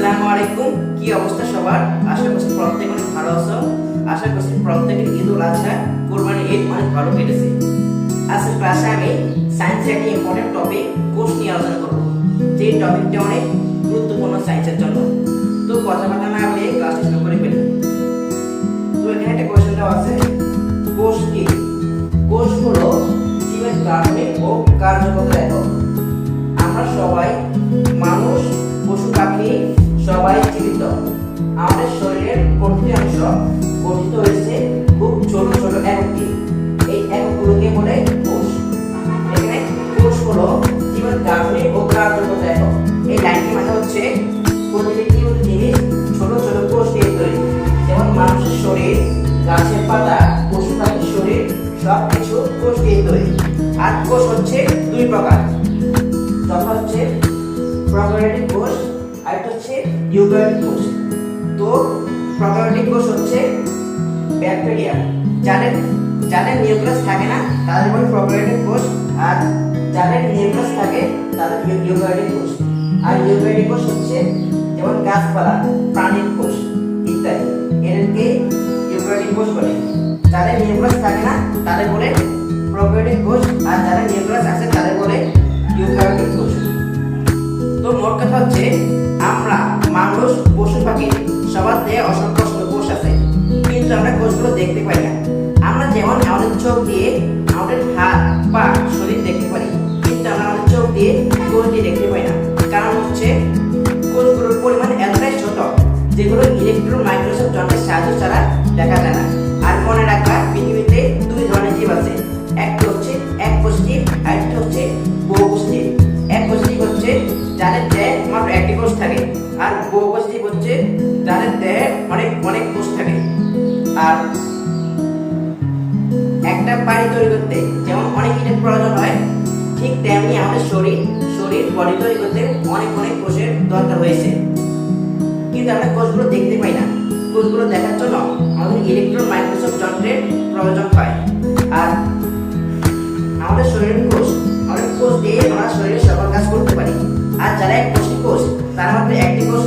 আসসালামু আলাইকুম। কি অবস্থা সবার? আশা করছি প্রত্যেকে অনেক ভালো আছো। আশা করছি প্রত্যেকের ঈদুল আজহা কুরবানি ঈদ অনেক ভালো কেটেছে। আজকের ক্লাসে আমি সায়েন্সের একটি ইম্পর্টেন্ট টপিক কোষ নিয়ে আলোচনা করব, যে টপিকটা অনেক গুরুত্বপূর্ণ সায়েন্সের জন্য। তো কথা না বলে ক্লাসটা শুরু করে ফেলি। তো এখানে একটা কোশ্চেন দেওয়া আছে, কোষ কি? কোষ হলো জীবের গাঠনিক ও কার্যকর একক। আমরা সবাই, মানুষ, পশু পাখি সবাই জীবিত। আমাদের শরীরের প্রতিটি অংশ গঠিত হয়েছে খুব ছোট ছোট একক দিয়ে। এই এককগুলোকে বলে কোষ। এখানে কোষ হলো জীবের গাঠনিক ও কার্যকর একক। এই লাইনটি মানে হচ্ছে প্রতিটি জিনিস ছোট ছোট কোষ দিয়ে তৈরি। যেমন মানুষের শরীর, গাছের পাতা, পশু পাখির শরীর সবকিছু কোষ দিয়ে তৈরি। আর কোষ হচ্ছে দুই প্রকার, যথা হচ্ছে প্রোক্যারিওটিক কোষ আর একটা হচ্ছে ইউক্যারিওটিক কোষ। তো প্রোক্যারিওটিক কোষ হচ্ছে ব্যাকটেরিয়া, যাদের নিউক্লিয়াস থাকে না তাদের বলে প্রোক্যারিওটিক কোষ, আর যাদের নিউক্লিয়াস থাকে তাদের ইউক্যারিওটিক কোষ। আর ইউক্যারিওটিক কোষ হচ্ছে যেমন গাছপালা, প্রাণীর কোষ ইত্যাদি, এদেরকে ইউক্যারিওটিক কোষ বলে। যাদের নিউক্লিয়াস থাকে না তাদের বলে প্রোক্যারিওটিক কোষ, আর যাদের নিউক্লিয়াস আছে তাদের বলে ইউক্যারিওটিক কোষ। তো মোট কথা হচ্ছে আমরা, মানুষ, পশু পাখি সবার দেহে অসংখ্য কোষ আছে, কিন্তু আমরা কোষগুলো দেখতে পাই না। আমরা যেমন আমাদের চোখ দিয়ে আমাদের হাত পা শরীর দেখতে পারি, কিন্তু আমরা আমাদের চোখ দিয়ে কোষটি দেখতে পাই না। কারণ হচ্ছে কোষগুলোর পরিমাণ এতটাই ছোট যেগুলো ইলেকট্রন মাইক্রোস্কোপ যন্ত্রের সাহায্য ছাড়া দেখা যায় না। আর মনে রাখবা, পৃথিবীতে দুই ধরনের জীব আছে, একটা হচ্ছে এককোষী জীব আর একটা হচ্ছে বহুকোষী জীব। এককোষী জীব হচ্ছে যাদের দেহে মাত্র একটি কোষ থাকে, আর বহুকোষী জীব হচ্ছে যাদের দেহে অনেক অনেক কোষ থাকে। আর একটা বাড়ি তৈরি করতে যেমন অনেক ইটের প্রয়োজন হয়, ঠিক তেমনি আমাদের শরীর বডি তৈরি করতে অনেক অনেক কোষের দরকার হয়েছে, কিন্তু আমরা কোষগুলো দেখতে পাই না। কোষগুলো দেখার জন্য আমাদের ইলেকট্রন মাইক্রোস্কোপ যন্ত্রের প্রয়োজন হয়। আর আমাদের শরীরের কোষ দিয়ে আমরা শরীরের সকল কাজ করতে পারি। আর যারা এককোষী কোষ, তারা মাত্র একটি কোষ